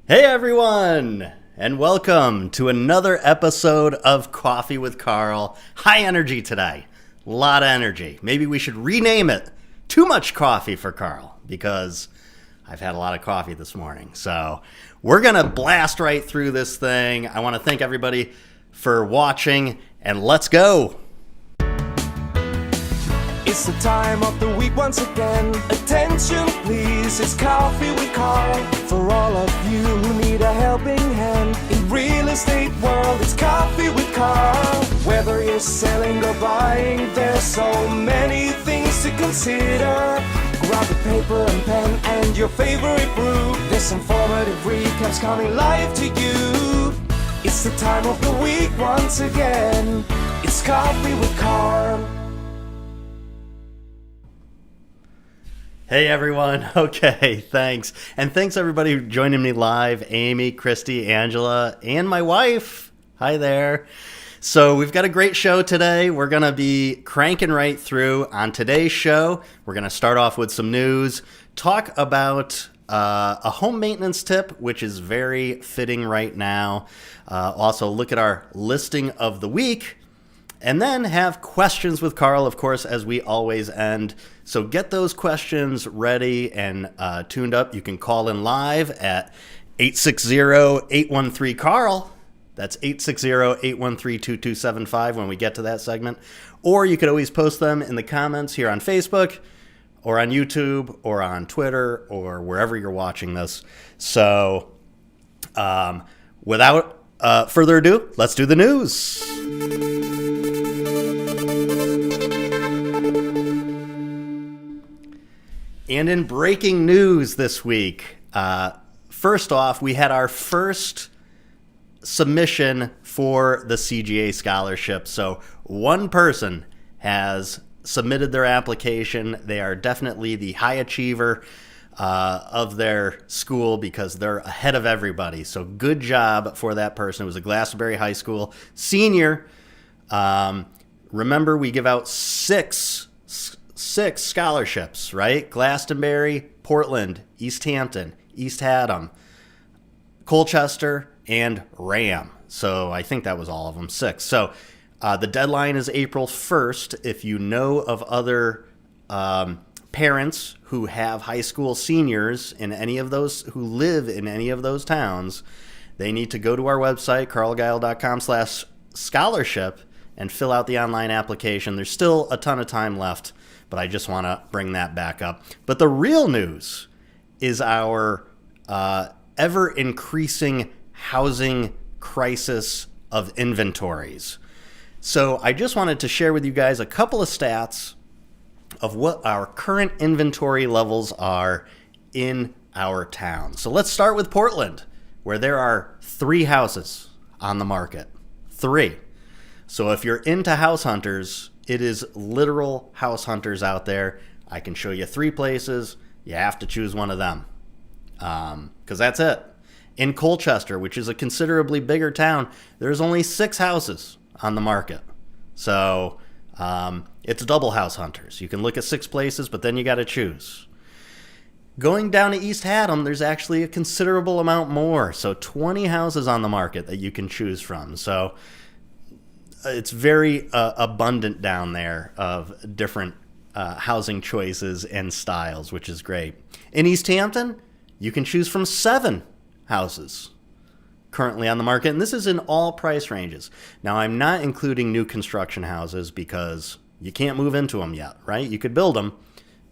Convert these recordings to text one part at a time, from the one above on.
Hey everyone, and welcome to another episode of Coffee with Carl. High energy today, a lot of energy. Maybe we should rename it Too Much Coffee for Carl, because I've had a lot of coffee this morning. So we're going to blast right through this thing. I want to thank everybody for watching, and let's go. It's the time of the week once again. Attention please, it's Coffee with Carl. For all of you who need a helping hand in real estate world, it's Coffee with Carl. Whether you're selling or buying, there's so many things to consider. Grab a paper and pen and your favorite brew. There's informative recaps coming live to you. It's the time of the week once again. It's Coffee with Carl. Hey everyone. Okay, thanks. And thanks everybody joining me live. Amy, Christy, Angela, and my wife. Hi there. So we've got a great show today. We're going to be cranking right through. On today's show, we're going to start off with some news, talk about a home maintenance tip, which is very fitting right now. Also look at our listing of the week. And then have questions with Carl, of course, as we always end. So get those questions ready and tuned up. You can call in live at 860-813-CARL. That's 860-813-2275 when we get to that segment. Or you could always post them in the comments here on Facebook or on YouTube or on Twitter or wherever you're watching this. So without further ado, let's do the news. And in breaking news this week, first off, we had our first submission for the CGA scholarship. So one person has submitted their application. They are definitely the high achiever of their school because they're ahead of everybody. So good job for that person. It was a Glastonbury High School senior. Remember, we give out six scholarships, right? Glastonbury, Portland, East Hampton, East Haddam, Colchester, and Ram. So I think that was all of them, 6. So the deadline is April 1st. If you know of other parents who have high school seniors in any of those, who live in any of those towns, they need to go to our website, carlgeil.com/scholarship, and fill out the online application. There's still a ton of time left, but I just want to bring that back up. But the real news is our ever-increasing housing crisis of inventories. So I just wanted to share with you guys a couple of stats of what our current inventory levels are in our town. So let's start with Portland, where there are 3 houses on the market. 3. So if you're into house hunters, it is literal house hunters out there. I can show you 3 places. You have to choose one of them because that's it. In Colchester, which is a considerably bigger town, there's only 6 houses on the market. So it's double house hunters. You can look at 6 places, but then you got to choose. Going down to East Haddam, there's actually a considerable amount more. So 20 houses on the market that you can choose from. So it's very abundant down there of different housing choices and styles, which is great. In East Hampton, you can choose from 7 houses currently on the market, and this is in all price ranges. Now, I'm not including new construction houses because you can't move into them yet, right? You could build them,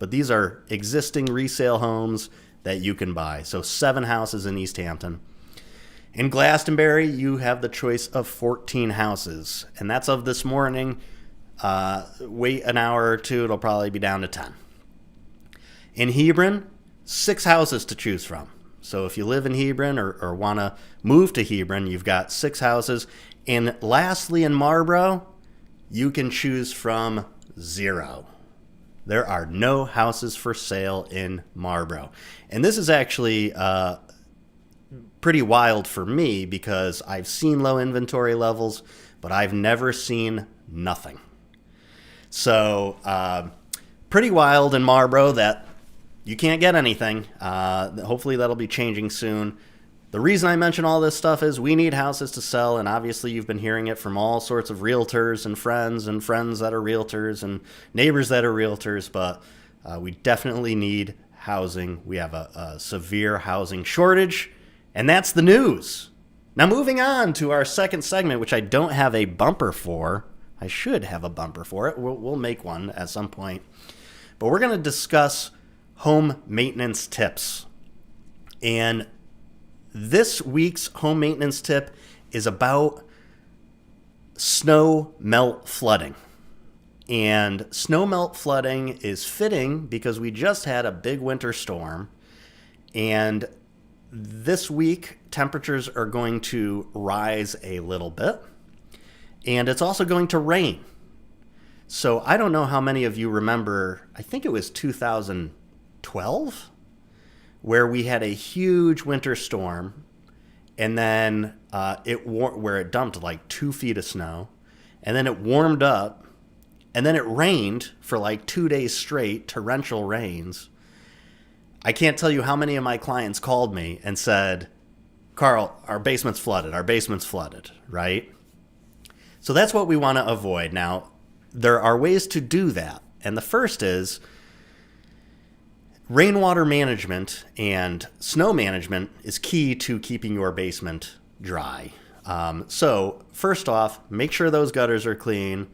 but these are existing resale homes that you can buy. So 7 houses in East Hampton. In Glastonbury, you have the choice of 14 houses, and that's of this morning. Wait an hour or two, it'll probably be down to 10. In Hebron, 6 houses to choose from. So if you live in Hebron or want to move to Hebron, you've got 6 houses. And lastly, in Marlborough, you can choose from 0. There are no houses for sale in Marlborough. And this is actually pretty wild for me because I've seen low inventory levels, but I've never seen nothing. So pretty wild in Marlborough that you can't get anything. Hopefully that'll be changing soon. The reason I mention all this stuff is we need houses to sell, and obviously you've been hearing it from all sorts of realtors and friends that are realtors and neighbors that are realtors, but we definitely need housing. We have a severe housing shortage, and that's the news. Now moving on to our second segment, which I don't have a bumper for. I should have a bumper for it. We'll make one at some point. But we're going to discuss home maintenance tips. And this week's home maintenance tip is about snow melt flooding. And snow melt flooding is fitting because we just had a big winter storm. And this week, temperatures are going to rise a little bit. And it's also going to rain. So I don't know how many of you remember, I think it was 2012, where we had a huge winter storm, and then where it dumped like 2 feet of snow, and then it warmed up, and then it rained for like 2 days straight, torrential rains. I can't tell you how many of my clients called me and said, Carl, our basement's flooded, right? So that's what we want to avoid. Now, there are ways to do that. And the first is rainwater management and snow management is key to keeping your basement dry. So first off, make sure those gutters are clean.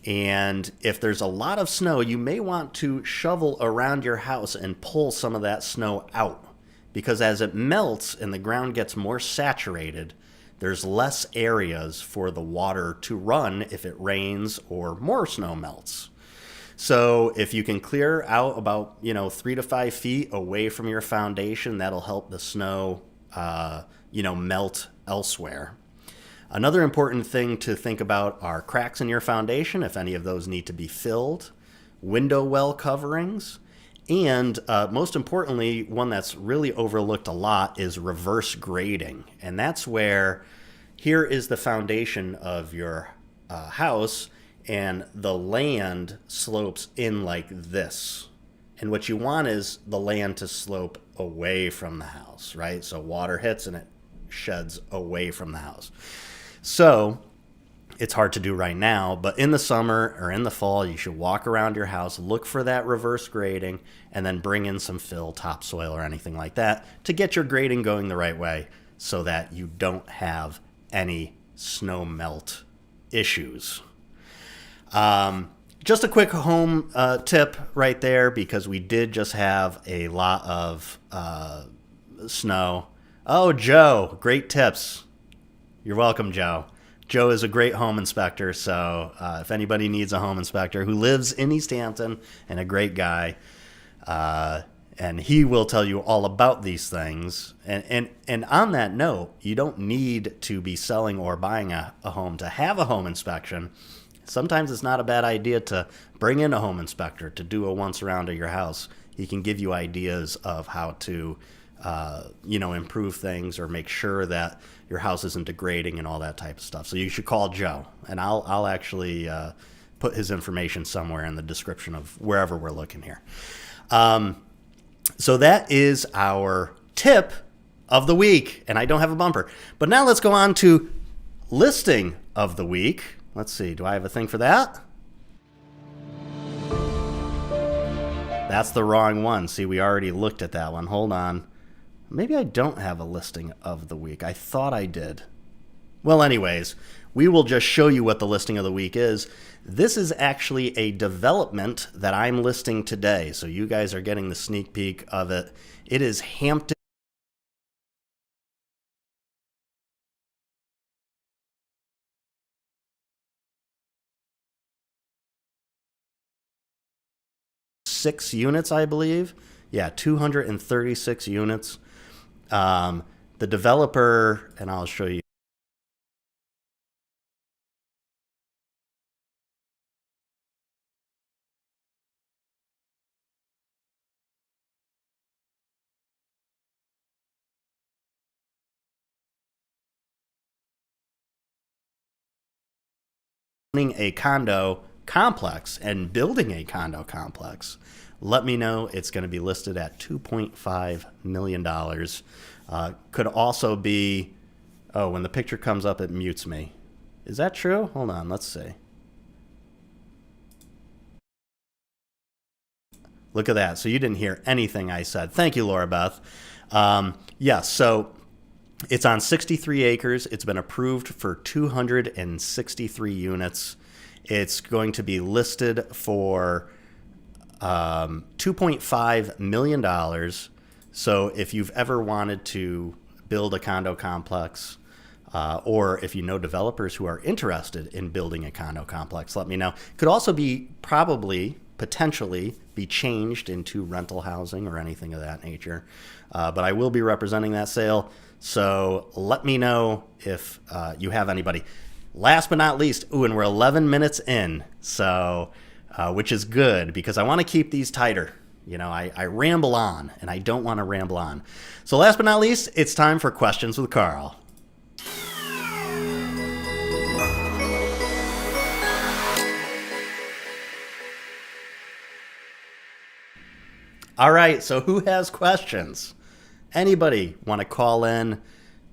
And if there's a lot of snow, you may want to shovel around your house and pull some of that snow out. Because as it melts and the ground gets more saturated, there's less areas for the water to run if it rains or more snow melts. So if you can clear out about 3 to 5 feet away from your foundation, that'll help the snow melt elsewhere. Another important thing to think about are cracks in your foundation, if any of those need to be filled, window well coverings, and most importantly, one that's really overlooked a lot is reverse grading. And that's where here is the foundation of your house, and the land slopes in like this. And what you want is the land to slope away from the house, right? So water hits and it sheds away from the house. So it's hard to do right now, but in the summer or in the fall, you should walk around your house, look for that reverse grading, and then bring in some fill, topsoil, or anything like that to get your grading going the right way so that you don't have any snow melt issues. Just a quick home tip right there, because we did just have a lot of snow. Oh, Joe, great tips. You're welcome, Joe. Joe is a great home inspector, so if anybody needs a home inspector who lives in East Hampton and a great guy, and he will tell you all about these things. And on that note, you don't need to be selling or buying a home to have a home inspection. Sometimes it's not a bad idea to bring in a home inspector to do a once around of your house. He can give you ideas of how to improve things or make sure that your house isn't degrading and all that type of stuff. So you should call Joe, and I'll actually put his information somewhere in the description of wherever we're looking here. So that is our tip of the week, and I don't have a bumper. But now let's go on to listing of the week. Let's see, do I have a thing for that? That's the wrong one. See, we already looked at that one. Hold on. Maybe I don't have a listing of the week. I thought I did. Well, anyways, we will just show you what the listing of the week is. This is actually a development that I'm listing today, so you guys are getting the sneak peek of it. It is Hampton. Six units, I believe. Yeah, 236 units. The developer, and I'll show you. A condo complex and building a condo complex. Let me know. It's going to be listed at $2.5 million. Could also be, oh, when the picture comes up, it mutes me. Is that true? Hold on, let's see. Look at that. So you didn't hear anything I said. Thank you, Laura Beth. Yes, so it's on 63 acres. It's been approved for 263 units. It's going to be listed for $2.5 million. So if you've ever wanted to build a condo complex, or if you know developers who are interested in building a condo complex, let me know. Could also be potentially be changed into rental housing or anything of that nature. But I will be representing that sale. So let me know if you have anybody. Last but not least, and we're 11 minutes in, so which is good because I want to keep these tighter. You know, I ramble on, and I don't want to ramble on. So last but not least, it's time for Questions with Carl. All right, so who has questions? Anybody want to call in,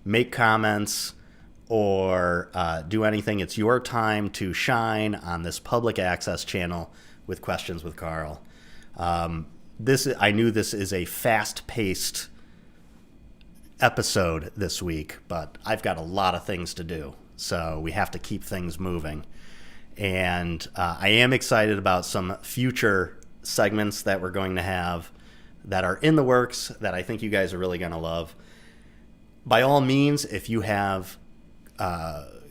make comments, or do anything? It's your time to shine on this public access channel with Questions with Carl. I knew this is a fast-paced episode this week, but I've got a lot of things to do, so we have to keep things moving. And I am excited about some future segments that we're going to have that are in the works that I think you guys are really going to love. By all means, if you have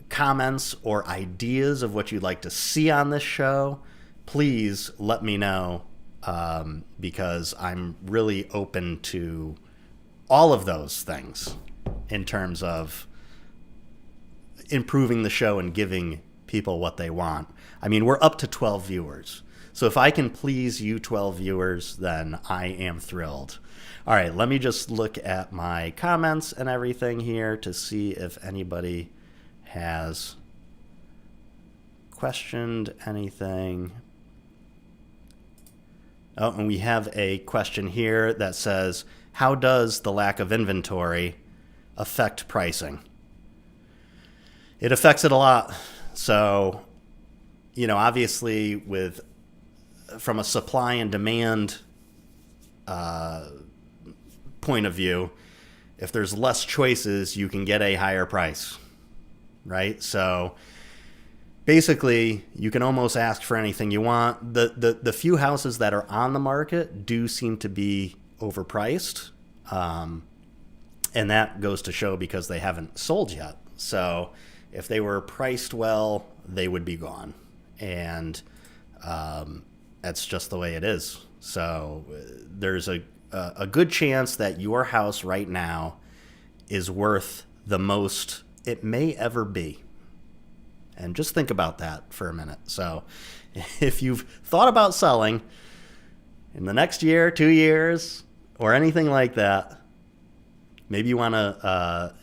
comments or ideas of what you'd like to see on this show, please let me know, because I'm really open to all of those things in terms of improving the show and giving people what they want. I mean, we're up to 12 viewers. So if I can please you 12 viewers, then I am thrilled. All right, let me just look at my comments and everything here to see if anybody has questioned anything. Oh, and we have a question here that says, how does the lack of inventory affect pricing? It affects it a lot. So, you know, obviously from a supply and demand point of view, if there's less choices, you can get a higher price, right? So basically, you can almost ask for anything you want. The few houses that are on the market do seem to be overpriced, and that goes to show because they haven't sold yet. So if they were priced well, they would be gone, and that's just the way it is. So there's a good chance that your house right now is worth the most it may ever be. And just think about that for a minute. So if you've thought about selling in the next year, 2 years, or anything like that, maybe you want to,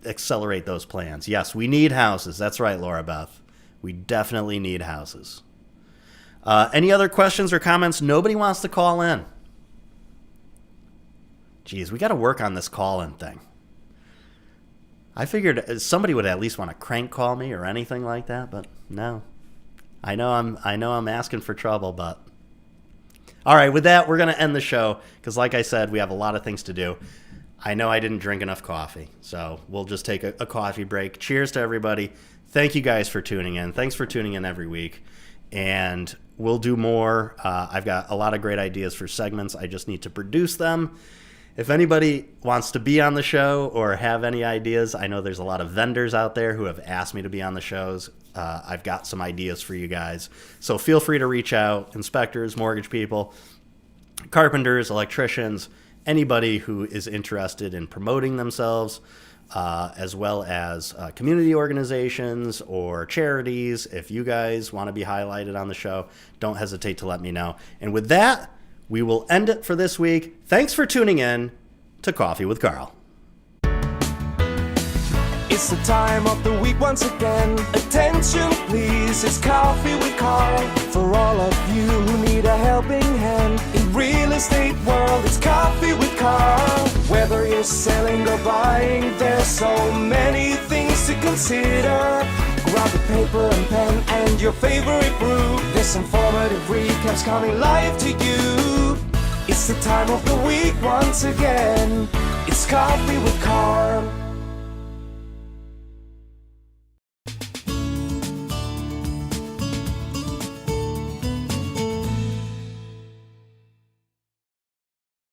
accelerate those plans. Yes, we need houses. That's right, Laura Beth. We definitely need houses. Any other questions or comments? Nobody wants to call in. Geez, we got to work on this call-in thing. I figured somebody would at least want to crank call me or anything like that, but no. I know I'm asking for trouble, but all right. With that, we're going to end the show because, like I said, we have a lot of things to do. I know I didn't drink enough coffee, so we'll just take a coffee break. Cheers to everybody. Thank you guys for tuning in. Thanks for tuning in every week. And we'll do more. I've got a lot of great ideas for segments. I just need to produce them. If anybody wants to be on the show or have any ideas, I know there's a lot of vendors out there who have asked me to be on the shows. I've got some ideas for you guys. So feel free to reach out. Inspectors, mortgage people, carpenters, electricians, anybody who is interested in promoting themselves, as well as community organizations or charities. If you guys want to be highlighted on the show, don't hesitate to let me know. And with that, we will end it for this week. Thanks for tuning in to Coffee with Carl. It's It's the time of the week once again. Attention please, it's Coffee with Carl. For all of you who need a helping hand in real estate world, it's Coffee with Carl. Whether you're selling or buying, there's so many things to consider. Grab a paper and pen and your favorite brew. This informative recaps coming live to you. It's the time of the week once again. It's Coffee with Carl.